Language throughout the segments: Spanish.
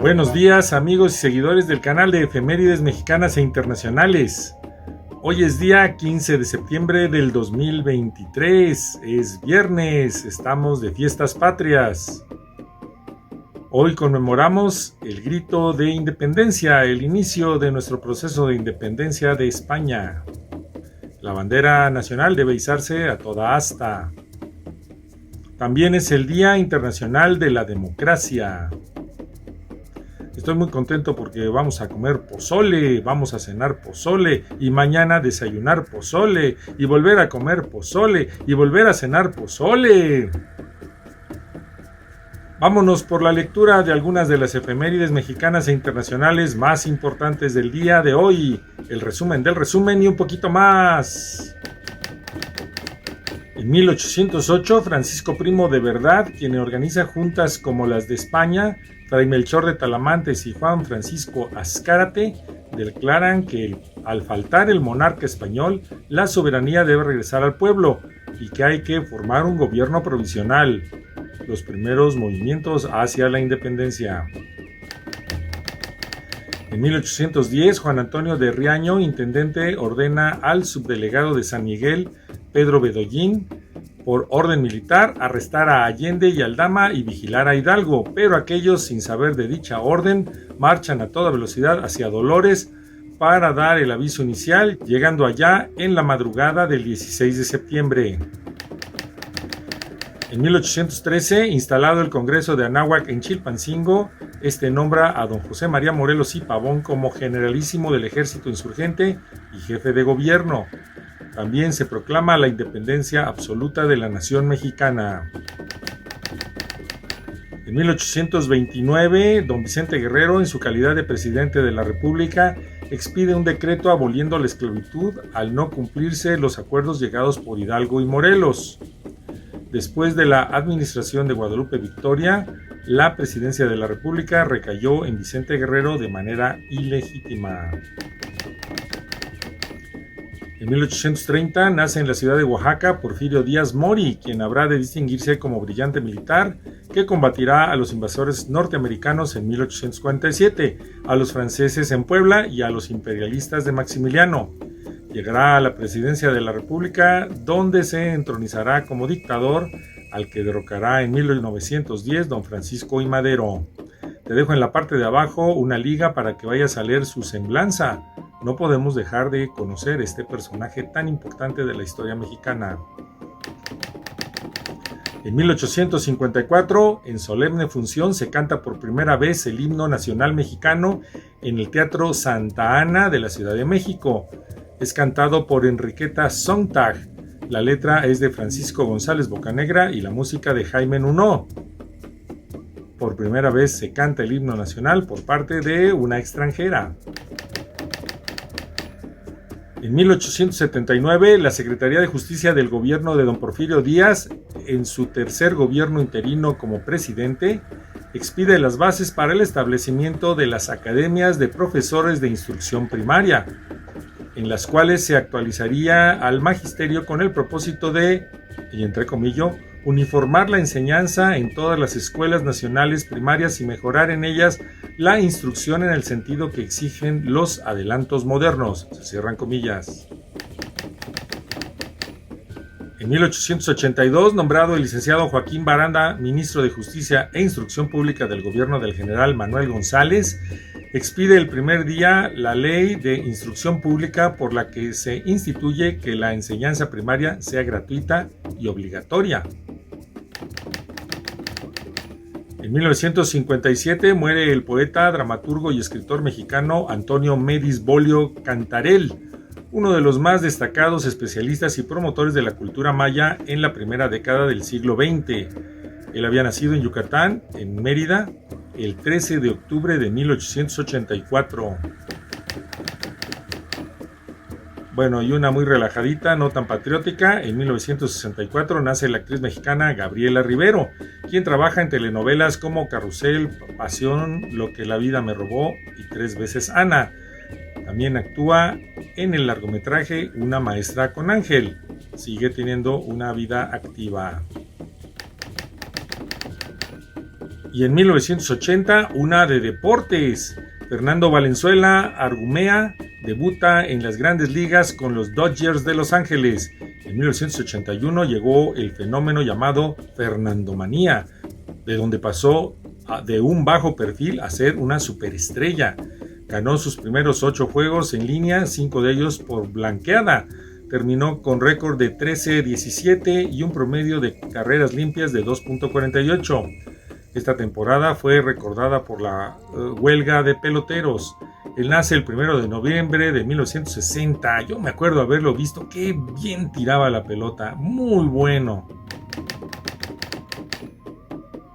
Buenos días, amigos y seguidores del canal de Efemérides Mexicanas e Internacionales. Hoy es día 15 de septiembre del 2023, es viernes, estamos de fiestas patrias. Hoy conmemoramos el grito de independencia, el inicio de nuestro proceso de independencia de España. La bandera nacional debe izarse a toda asta. También es el Día Internacional de la Democracia. Estoy muy contento porque vamos a comer pozole, vamos a cenar pozole y mañana desayunar pozole y volver a comer pozole y volver a cenar pozole. Vámonos por la lectura de algunas de las efemérides mexicanas e internacionales más importantes del día de hoy, el resumen del resumen y un poquito más. En 1808, Francisco Primo de Verdad, quien organiza juntas como las de España, Fray Melchor de Talamantes y Juan Francisco Azcárate, declaran que al faltar el monarca español, la soberanía debe regresar al pueblo y que hay que formar un gobierno provisional. Los primeros movimientos hacia la independencia. En 1810, Juan Antonio de Riaño, intendente, ordena al subdelegado de San Miguel, Pedro Bedollín, por orden militar, arrestar a Allende y Aldama y vigilar a Hidalgo, pero aquellos, sin saber de dicha orden, marchan a toda velocidad hacia Dolores para dar el aviso inicial, llegando allá en la madrugada del 16 de septiembre. En 1813, instalado el Congreso de Anáhuac en Chilpancingo, este nombra a don José María Morelos y Pavón como generalísimo del ejército insurgente y jefe de gobierno. También se proclama la independencia absoluta de la nación mexicana. En 1829, don Vicente Guerrero, en su calidad de presidente de la República, expide un decreto aboliendo la esclavitud al no cumplirse los acuerdos llegados por Hidalgo y Morelos. Después de la administración de Guadalupe Victoria, la presidencia de la República recayó en Vicente Guerrero de manera ilegítima. En 1830 nace en la ciudad de Oaxaca Porfirio Díaz Mori, quien habrá de distinguirse como brillante militar que combatirá a los invasores norteamericanos en 1847, a los franceses en Puebla y a los imperialistas de Maximiliano. Llegará a la presidencia de la República, donde se entronizará como dictador, al que derrocará en 1910 don Francisco I. Madero. Te dejo en la parte de abajo una liga para que vayas a leer su semblanza. No podemos dejar de conocer este personaje tan importante de la historia mexicana. En 1854, en solemne función, se canta por primera vez el himno nacional mexicano en el Teatro Santa Ana de la Ciudad de México. Es cantado por Enriqueta Sontag. La letra es de Francisco González Bocanegra y la música de Jaime Nuno. Por primera vez se canta el himno nacional por parte de una extranjera. En 1879, la Secretaría de Justicia del gobierno de don Porfirio Díaz, en su tercer gobierno interino como presidente, expide las bases para el establecimiento de las academias de profesores de instrucción primaria, en las cuales se actualizaría al magisterio con el propósito de, y entre comillas, uniformar la enseñanza en todas las escuelas nacionales primarias y mejorar en ellas la instrucción en el sentido que exigen los adelantos modernos. Se cierran comillas. En 1882, nombrado el licenciado Joaquín Baranda ministro de Justicia e Instrucción Pública del gobierno del general Manuel González, expide el primer día la Ley de Instrucción Pública por la que se instituye que la enseñanza primaria sea gratuita y obligatoria. En 1957 muere el poeta, dramaturgo y escritor mexicano Antonio Medis Bolio Cantarell, uno de los más destacados especialistas y promotores de la cultura maya en la primera década del siglo XX. Él había nacido en Yucatán, en Mérida, el 13 de octubre de 1884. Bueno, y una muy relajadita, no tan patriótica, en 1964 nace la actriz mexicana Gabriela Rivero, quien trabaja en telenovelas como Carrusel, Pasión, Lo que la vida me robó y 3 veces Ana. También actúa en el largometraje Una maestra con Ángel. Sigue teniendo una vida activa. Y en 1980, una de deportes. Fernando Valenzuela Argumea debuta en las grandes ligas con los Dodgers de Los Ángeles. En 1981 llegó el fenómeno llamado Fernandomanía, de donde pasó de un bajo perfil a ser una superestrella. Ganó sus primeros 8 juegos en línea, 5 de ellos por blanqueada. Terminó con récord de 13-17 y un promedio de carreras limpias de 2.48. Esta temporada fue recordada por la huelga de peloteros. Él nace el 1 de noviembre de 1960. Yo me acuerdo haberlo visto. Qué bien tiraba la pelota. Muy bueno.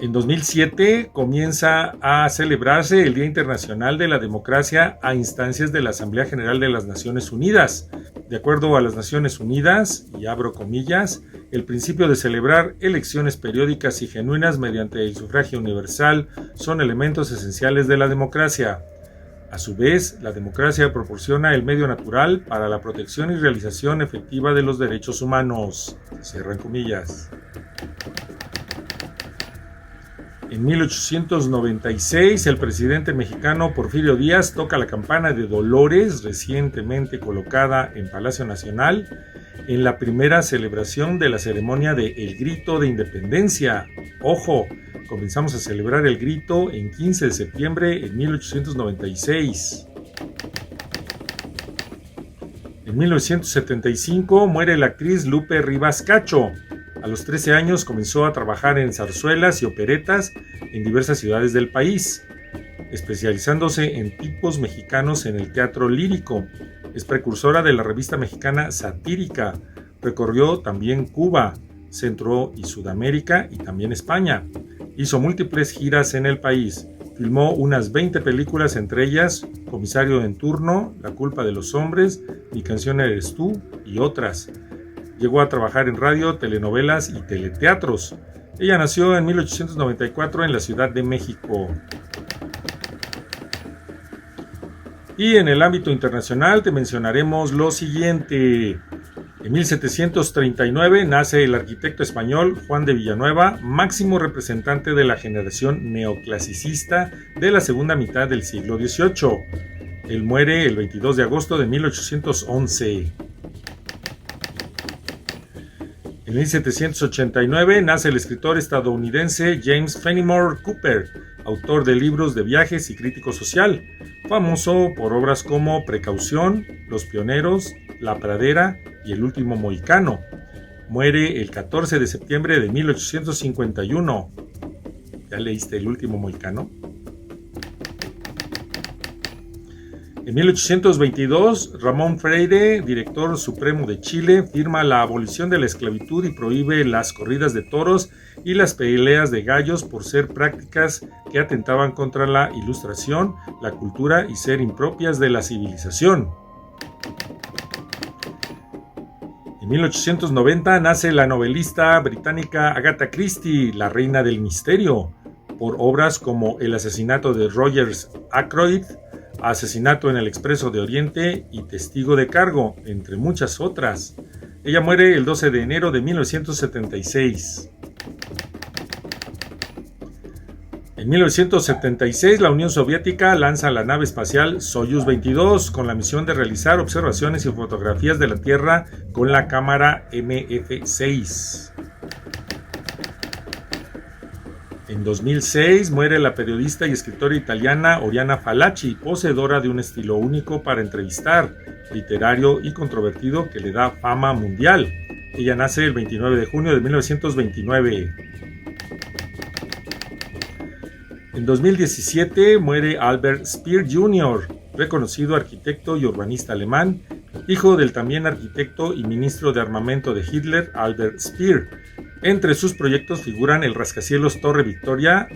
En 2007 comienza a celebrarse el Día Internacional de la Democracia a instancias de la Asamblea General de las Naciones Unidas. De acuerdo a las Naciones Unidas, y abro comillas, el principio de celebrar elecciones periódicas y genuinas mediante el sufragio universal son elementos esenciales de la democracia. A su vez, la democracia proporciona el medio natural para la protección y realización efectiva de los derechos humanos. Cierran comillas. En 1896, el presidente mexicano Porfirio Díaz toca la campana de Dolores, recientemente colocada en Palacio Nacional, en la primera celebración de la ceremonia de El Grito de Independencia. Ojo, comenzamos a celebrar el grito en 15 de septiembre de 1896. En 1975 muere la actriz Lupe Rivas Cacho. A los 13 años comenzó a trabajar en zarzuelas y operetas en diversas ciudades del país, especializándose en tipos mexicanos en el teatro lírico. Es precursora de la revista mexicana Satírica. Recorrió también Cuba, Centro y Sudamérica y también España. Hizo múltiples giras en el país. Filmó unas 20 películas, entre ellas Comisario en turno, La culpa de los hombres, Mi canción eres tú y otras. Llegó a trabajar en radio, telenovelas y teleteatros. Ella nació en 1894 en la Ciudad de México. Y en el ámbito internacional te mencionaremos lo siguiente. En 1739 nace el arquitecto español Juan de Villanueva, máximo representante de la generación neoclasicista de la segunda mitad del siglo XVIII. Él muere el 22 de agosto de 1811. En 1789 nace el escritor estadounidense James Fenimore Cooper, autor de libros de viajes y crítico social, famoso por obras como Precaución, Los Pioneros, La Pradera y El Último Mohicano. Muere el 14 de septiembre de 1851. ¿Ya leíste El Último Mohicano? En 1822, Ramón Freire, director supremo de Chile, firma la abolición de la esclavitud y prohíbe las corridas de toros y las peleas de gallos por ser prácticas que atentaban contra la ilustración, la cultura y ser impropias de la civilización. En 1890 nace la novelista británica Agatha Christie, la reina del misterio, por obras como El asesinato de Rogers Ackroyd, Asesinato en el Expreso de Oriente y Testigo de Cargo, entre muchas otras. Ella muere el 12 de enero de 1976. En 1976, la Unión Soviética lanza la nave espacial Soyuz 22 con la misión de realizar observaciones y fotografías de la Tierra con la cámara MF6. En 2006 muere la periodista y escritora italiana Oriana Fallaci, poseedora de un estilo único para entrevistar, literario y controvertido que le da fama mundial. Ella nace el 29 de junio de 1929. En 2017 muere Albert Speer Jr., reconocido arquitecto y urbanista alemán, hijo del también arquitecto y ministro de armamento de Hitler, Albert Speer. Entre sus proyectos figuran el rascacielos Torre Victoria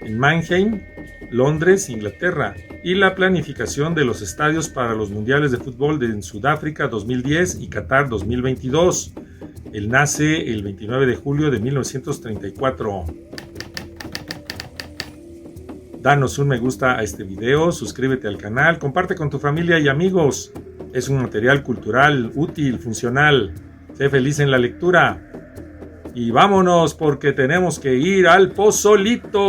en Mannheim, Londres, Inglaterra, y la planificación de los estadios para los mundiales de fútbol en Sudáfrica 2010 y Qatar 2022. Él nace el 29 de julio de 1934. Danos un me gusta a este video, suscríbete al canal, comparte con tu familia y amigos. Es un material cultural, útil, funcional. Sé feliz en la lectura. Y vámonos porque tenemos que ir al pozolito.